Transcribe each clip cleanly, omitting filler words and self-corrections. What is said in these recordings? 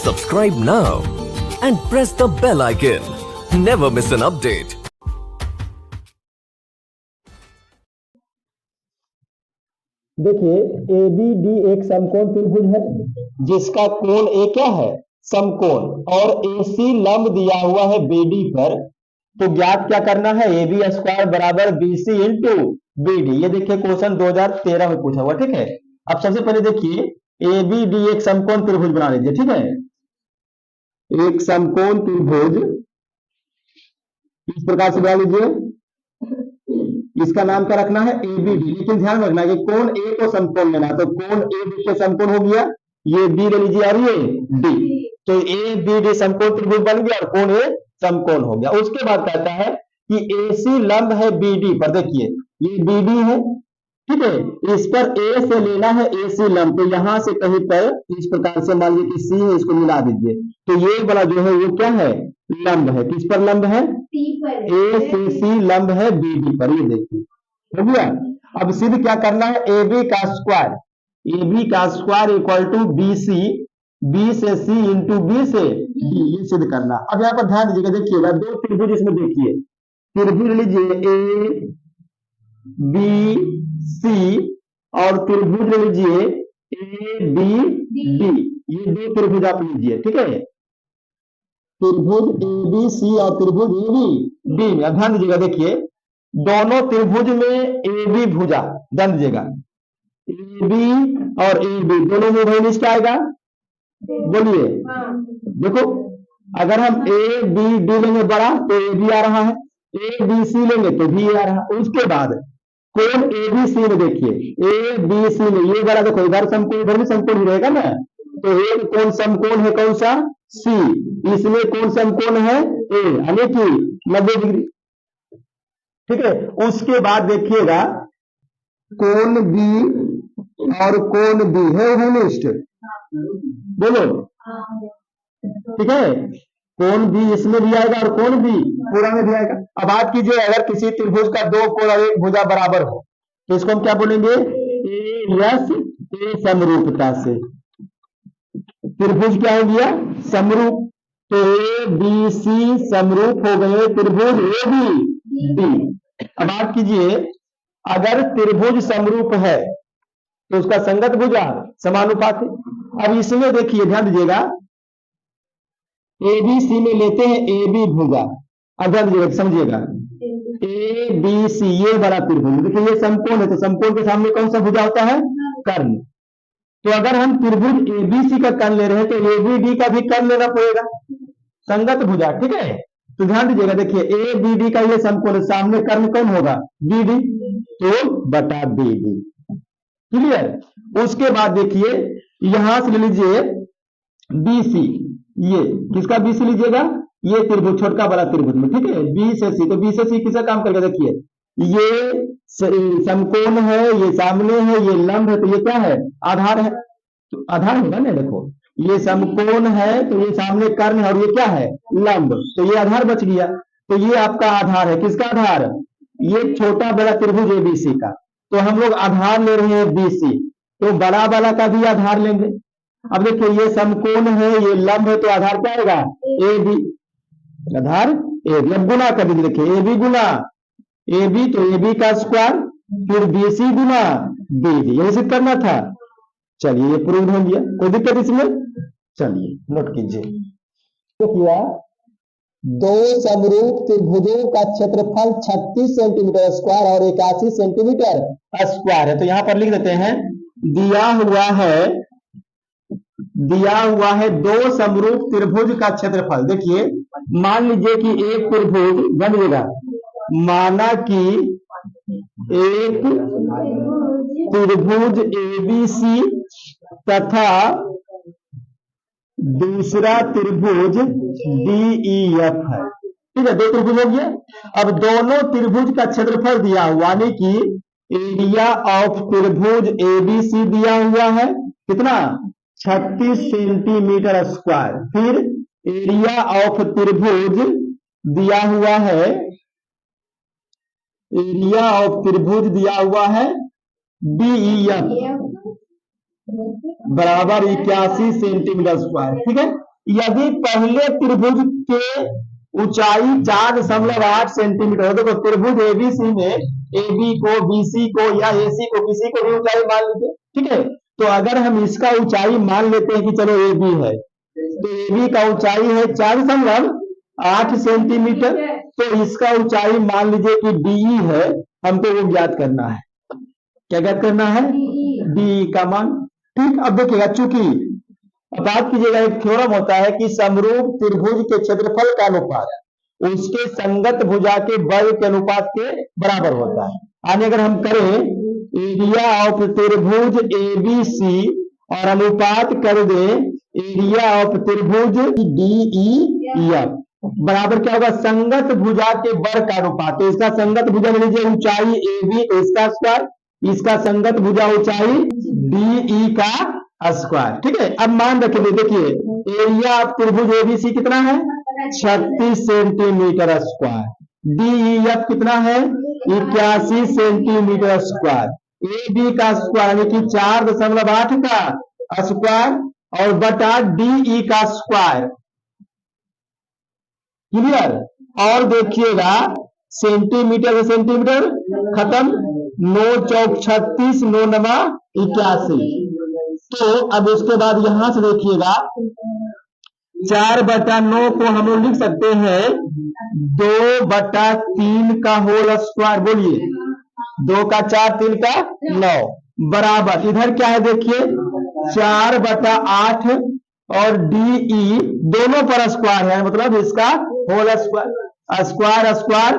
Subscribe now and press the bell icon. Never miss an update. देखिए ABD एक समकोण त्रिभुज है जिसका कोण A क्या है, समकोण, और AC लंब दिया हुआ है BD पर। तो ज्ञात क्या करना है, AB स्क्वायर बराबर BC इंटू BD। ये देखिए क्वेश्चन 2013 में पूछा हुआ, ठीक है। अब सबसे पहले देखिए ABD एक समकोण त्रिभुज बना लीजिए, ठीक है। एक समकोण त्रिभुज इस प्रकार से बना लीजिए, इसका नाम क्या रखना है, ABD। लेकिन ध्यान रखना कि कोण A को समकोण लेना, तो कोण A के समकोण हो गया, ये B ले लीजिए और ये D। तो ABD समकोण त्रिभुज बन गया और कोण A समकोण हो गया। उसके बाद कहता है कि AC लंब है BD पर। देखिए ये BD है, ठीक है, इस पर A से लेना है AC लंब। तो यहां से कहीं पर इस प्रकार से मान लीजिए कि C है, इसको मिला दीजिए। तो ये वाला जो है वो क्या है, लंब है। किस पर लंब है, A से C लंब है BD पर। ये देखिए हो गया। अब सिद्ध क्या करना है, AB का स्क्वायर, AB का square equal to BC, B से C इंटू B से D, ये सिद्ध करना। अब यहाँ पर ध्यान दीजिएगा, देखिएगा दो त्रिभुज इसमें देखिए, त्रिभुज लीजिए A B C और त्रिभुज लीजिए A B D। ये दो त्रिभुज आप लीजिए, ठीक है, त्रिभुज ABC और त्रिभुज ABD में। ध्यान दीजिएगा, देखिए दोनों त्रिभुज में AB भुजा, ध्यान दीजिएगा AB और AB दोनों में वही आएगा। बोलिए, देखो अगर हम ABD लेंगे बड़ा तो AB आ रहा है, ABC लेंगे तो भी आ रहा है। उसके बाद कोण ABC में देखिए, ABC में ये बड़ा, देखो इधर समकोण इधर भी समकोण ही रहेगा ना। तो एक कोण समकोण है कौन सा, C, इसमें कौन समकोण है A, यानी कि 90 डिग्री, ठीक है। उसके बाद देखिएगा कोण B और कोण B है होमोनिस्ट, बोलो, ठीक है। कोण B इसमें भी आएगा और कोण B पूरा में भी आएगा। अब बात कीजिए, अगर किसी त्रिभुज का दो कोण और एक भुजा बराबर हो तो इसको हम क्या बोलेंगे, A समरूपता से। त्रिभुज क्या हो गया, समरूप। तो ABC समरूप हो गए त्रिभुज ABD। अब बात कीजिए, अगर त्रिभुज समरूप है तो उसका संगत भुजा समानुपात है। अब इसमें देखिए ध्यान दीजिएगा, ABC में लेते हैं AB भुजा। अब ध्यान दीजिएगा, समझिएगा ABC ये बड़ा त्रिभुज, देखिए ये समकोण है, तो समकोण के सामने कौन सा भुजा होता है, कर्ण। तो अगर हम त्रिभुज ABC का कर्ण ले रहे हैं तो ABD का भी कर्ण लेना पड़ेगा, संगत भुजा, ठीक है। तो ध्यान दीजिएगा, देखिए ABD का ये समकोण, सामने कर्ण कौन होगा, BD, तो बटा BD, क्लियर। उसके बाद देखिए यहां से ले लीजिए BC, ये किसका BC लीजिएगा, ये त्रिभुज छोटका बड़ा त्रिभुज में, ठीक है, B से C। तो B से C किसका काम करेगा, देखिए ये समकोण है, ये सामने है, ये लंब है, तो ये क्या है, आधार है। तो आधार होगा ना, देखो ये समकोण है तो ये सामने कर्ण है और ये क्या है, लंब, तो ये आधार बच गया। तो ये आपका आधार है, किसका आधार, ये छोटा बड़ा त्रिभुज ABC का। तो हम लोग आधार ले रहे हैं BC, तो बड़ा वाला का भी आधार लेंगे। अब देखिए ये समकोण है, ये लंब है, तो आधार क्या आएगा, AB, आधार AB। अब गुना कर दीजिए, देखिए AB गुना AB, तो AB का स्क्वायर, फिर BC गुना BD, यही सिद्ध करना था। चलिए ये प्रूव हो गया, कोई दिक्कत इसमें, चलिए नोट कीजिए। देखिए दो समरूप त्रिभुजों का क्षेत्रफल 36 सेंटीमीटर स्क्वायर और 81 सेंटीमीटर स्क्वायर है। तो यहां पर लिख देते हैं, दिया हुआ है दो समरूप त्रिभुज का क्षेत्रफल। देखिए मान लीजिए कि एक त्रिभुज बन जाएगा, माना कि एक त्रिभुज ABC तथा दूसरा त्रिभुज DEF है, ठीक है, दो त्रिभुज हो गया। अब दोनों त्रिभुज का क्षेत्रफल दिया हुआ, यानी कि एरिया ऑफ त्रिभुज ABC दिया हुआ है कितना, 36 सेंटीमीटर स्क्वायर। फिर एरिया ऑफ त्रिभुज दिया हुआ है, एरिया ऑफ त्रिभुज दिया हुआ है DEF बराबर 81 सेंटीमीटर स्क्वायर, ठीक है। यदि पहले त्रिभुज के ऊंचाई 4.8 सेंटीमीटर हो, देखो त्रिभुज एबीसी में एबी को, बीसी को या एसी को, किसी को भी ऊंचाई मान लीजिए, ठीक है। तो अगर हम इसका ऊंचाई मान लेते हैं कि चलो एबी है, तो एबी का ऊंचाई है 4.8 सेंटीमीटर, तो इसका ऊंचाई मान लीजिए कि डीई है, हमको वो ज्ञात करना है। क्या ज्ञात करना है? डीई का मान। ठीक, अब देखिएगा, चूंकि बात कीजिएगा, एक थ्योरम होता है कि समरूप त्रिभुज के क्षेत्रफल का अनुपात उसके संगत भुजा के वर्ग के अनुपात के बराबर होता है। यानी अगर हम करें एरिया ऑफ त्रिभुज एबीसी और अनुपात कर दे एरिया ऑफ त्रिभुज डीईएफ, बराबर क्या होगा? संगत भुजा के वर्ग का अनुपात। तो इसका संगत भुजा ले लीजिए ऊंचाई एबी, तो इसका स्क्वायर, इसका संगत भुजा ऊंचाई डीई का स्क्वायर। ठीक है, अब मान रखिए, देखिए एरिया ऑफ त्रिभुज एबीसी कितना है? 36 सेंटीमीटर स्क्वायर। डीईएफ कितना है? 81 सेंटीमीटर स्क्वायर। एबी का स्क्वायर यानी कि 4.8 का स्क्वायर और बटा डीई का स्क्वायर। क्लियर? और देखिएगा सेंटीमीटर से सेंटीमीटर खत्म, 9 चौक 36, 9 नमा 81। तो अब उसके बाद यहां से देखिएगा 4/9 को हम लोग लिख सकते हैं 2/3 का होल स्क्वायर। बोलिए, 2 का 4, 3 का 9, बराबर इधर क्या है? देखिए 4/8 और डीई दोनों पर स्क्वायर है, मतलब इसका whole square. Square square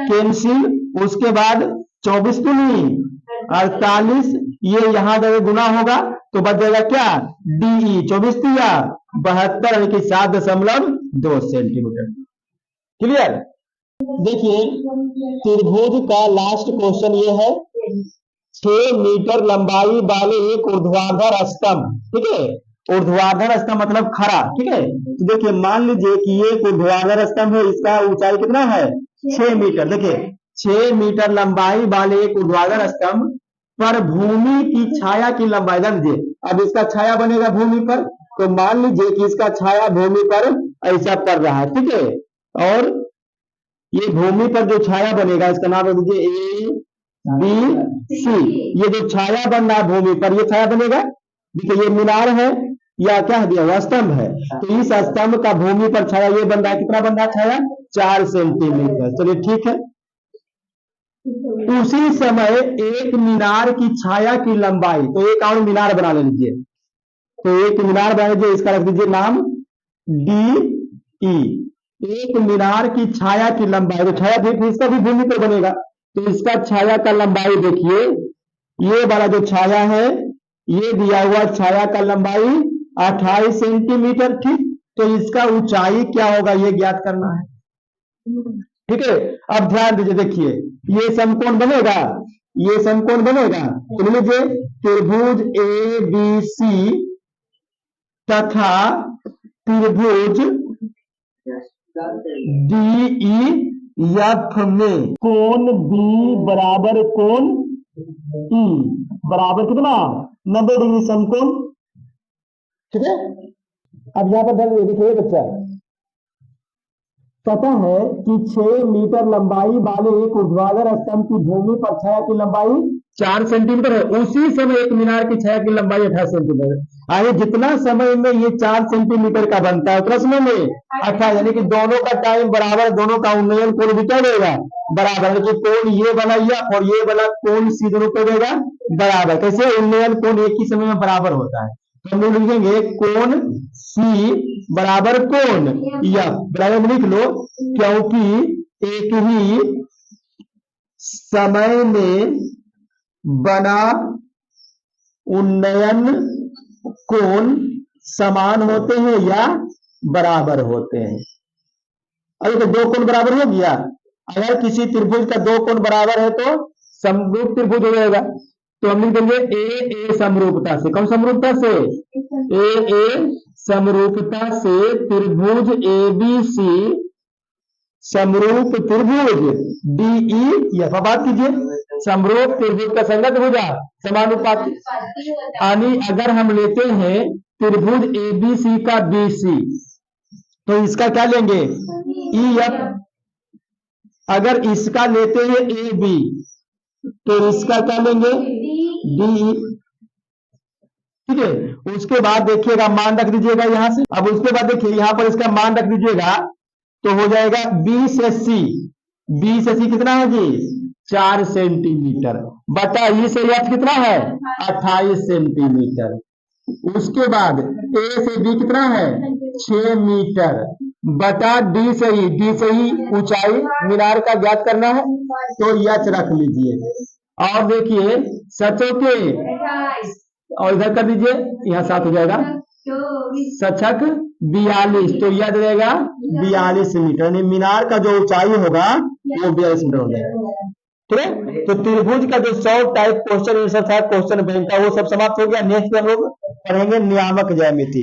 cancel, उसके बाद 24 दूनी 48, ये यहां जब गुना होगा तो बच जाएगा क्या? डीई 24 दिया 72 यानी कि 7.2 सेंटीमीटर। क्लियर? देखिए त्रिभुज का लास्ट क्वेश्चन ये है, 6 मीटर लंबाई वाले एक ऊर्ध्वाधर स्तंभ, ठीक है, ऊर्ध्वाधर स्तंभ मतलब खड़ा, ठीक है। तो देखिए मान लीजिए कि ये एक ऊर्ध्वाधर स्तंभ है, इसका ऊंचाई कितना है? 6 मीटर। देखिए 6 मीटर लंबाई वाले एक ऊर्ध्वाधर स्तंभ पर भूमि की छाया की लंबाई, समझिए अब इसका छाया बनेगा भूमि पर, तो मान लीजिए कि इसका छाया भूमि पर ऐसा पड़ रहा है, ठीक है, और ये भूमि पर जो छाया बनेगा इसका नाम रख दीजिए ए बी सी। ये जो छाया बन रहा है भूमि पर, ये छाया बनेगा। देखिए ये मीनार है या क्या है दिया हुआ? स्तंभ है। तो इस स्तंभ का भूमि पर छाया ये बन रहा है, कितना बन रहा है छाया? 4 सेंटीमीटर। चलिए ठीक है। उसी समय एक मीनार की छाया की लंबाई, तो एक और मीनार बना लीजिए, तो एक मीनार बना लीजिए, इसका रख दीजिए नाम डी ई। एक मीनार की छाया की लंबाई, तो छाया भी इसका भी भूमि पर बनेगा, तो इसका छाया का लंबाई देखिए, ये वाला जो छाया है ये दिया हुआ छाया का लंबाई 28 सेंटीमीटर, ठीक। तो इसका ऊंचाई क्या होगा ये ज्ञात करना है, ठीक है। अब ध्यान दीजिए, देखिए ये समकोण बनेगा, ये समकोण बनेगा, तो लीजिए त्रिभुज ए बी सी तथा त्रिभुज डी ई एफ में कोण बी बराबर कोण ई बराबर कितना? 90 डिग्री समकोण, ठीक है। अब यहां पर ध्यान देखिए बच्चा, पता है कि 6 मीटर लंबाई वाले एक ऊर्ध्वाधर स्तंभ की भूमि पर छाया की लंबाई 4 सेंटीमीटर है, उसी समय एक मीनार की छाया की लंबाई 28 सेंटीमीटर है। आइए जितना समय में ये 4 सेंटीमीटर का बनता है उतना समय में 28, यानी कि दोनों का टाइम बराबर, दोनों का उन्नयन कोण भी क्या देगा? बराबर, यानी कि कोण ये वाला और ये वाला कोण सी दोनों को देगा बराबर। कैसे? उन्नयन कोण एक ही समय में बराबर होता है। तो हम लोग लिखेंगे कोण सी बराबर कोण एफ, बराबर लिख लो, क्योंकि एक ही समय में बना उन्नयन कोण समान होते हैं या बराबर होते हैं। अरे तो दो कोण बराबर हो गया, अगर किसी त्रिभुज का दो कोण बराबर है तो समरूप त्रिभुज हो जाएगा। तो हम लिख देंगे ए समरूपता से, कौन समरूपता से? ए समरूपता से त्रिभुज ए बी सी समरूप त्रिभुज डीई एफ। बात कीजिए, समरूप त्रिभुज का संगत भुजा समानुपाती, यानी अगर हम लेते हैं त्रिभुज एबीसी का बीसी, तो इसका क्या लेंगे ई एफ। अगर इसका लेते हैं ए बी तो इसका क्या लेंगे डी। ठीक है, उसके बाद देखिएगा मान रख दीजिएगा यहां से। अब उसके बाद देखिए यहां पर इसका मान रख दीजिएगा तो हो जाएगा बी से सी। बी से सी कितना है जी 4 सेंटीमीटर बटा ई से एफ कितना है 28 सेंटीमीटर। उसके बाद ए से बी कितना है 6 मीटर बटा डी से ई। डी से ई ऊंचाई मीनार का ज्ञात करना है तो यच रख लीजिए। और देखिए सचो के और इधर कर दीजिए यहाँ 7 हो जाएगा सचक 42 तो यह देगा 42 मीटर। यानी मीनार का जो ऊंचाई होगा वो 42 मीटर हो जाएगा। ठीक है, तो त्रिभुज का जो 100 टाइप क्वेश्चन आंसर था क्वेश्चन बैंक का वो सब समाप्त हो गया। नेक्स्ट हम लोग पढ़ेंगे नियामक ज्यामिति।